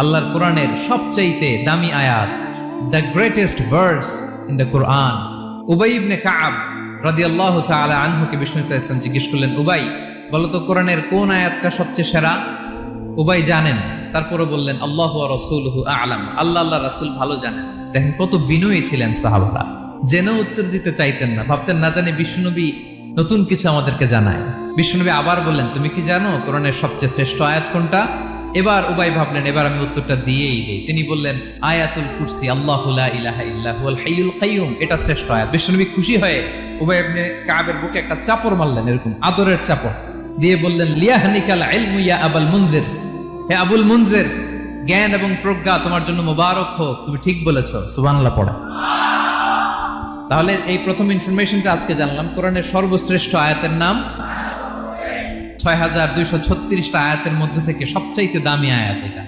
আল্লাহর কোরআনের সবচাইতে দামি আয়াত, the greatest verse in the Quran. উবাই ইবনে কাআব রাদিয়াল্লাহু তাআলা আনহুকে বিষ্ণু সাল্লাল্লাহু আলাইহি ওয়াসাল্লাম জিজ্ঞেস করলেন, উবাই বলো তো কোরআনের কোন আয়াতটা সবচেয়ে সেরা? উবাই জানেন, তারপরে বললেন আল্লাহু ওয়া রাসূলুহু আ'লাম, আল্লাহ রাসূল ভালো জানেন। দেখেন কত বিনয়ী ছিলেন সাহাবারা, জেনেও উত্তর দিতে চাইতেন না, ভাবতেন না জানি বিষ্ণুনবী নতুন কিছু আমাদেরকে জানায়। বিষ্ণুনবী আবার বললেন, তুমি কি জানো কোরআনের সবচেয়ে শ্রেষ্ঠ আয়াত কোনটা? এবার উবাই ভাবলেন এবার আমি উত্তরটা দিয়েই দেই। তিনি বললেন আয়াতুল কুরসি, আল্লাহু লা ইলাহা ইল্লা হুয়াল হাইয়ুল কাইয়ুম, এটা শ্রেষ্ঠ আয়াত। বিষ্ণুনবী খুশি হয়ে উবাই ইবনে কাবের বুকে একটা চাপড় মারলেন, এরকম আদরের চাপড় দিয়ে বললেন, লিয়াহনিকাল ইলমু ইয়া আবুল মুনজির, হে আবুল মুনজির, জ্ঞান এবং প্রজ্ঞা তোমার জন্য মোবারক হোক, তুমি ঠিক বলেছো। সুবহানাল্লাহ পড়ো। তাহলে এই প্রথম ইনফরমেশনটা আজকে জানলাম, কোরআনের সর্বশ্রেষ্ঠ আয়াতের নাম ৬,২৩৬টা আয়াতের মধ্যে থেকে সবচাইতে দামি আয়াত এটা।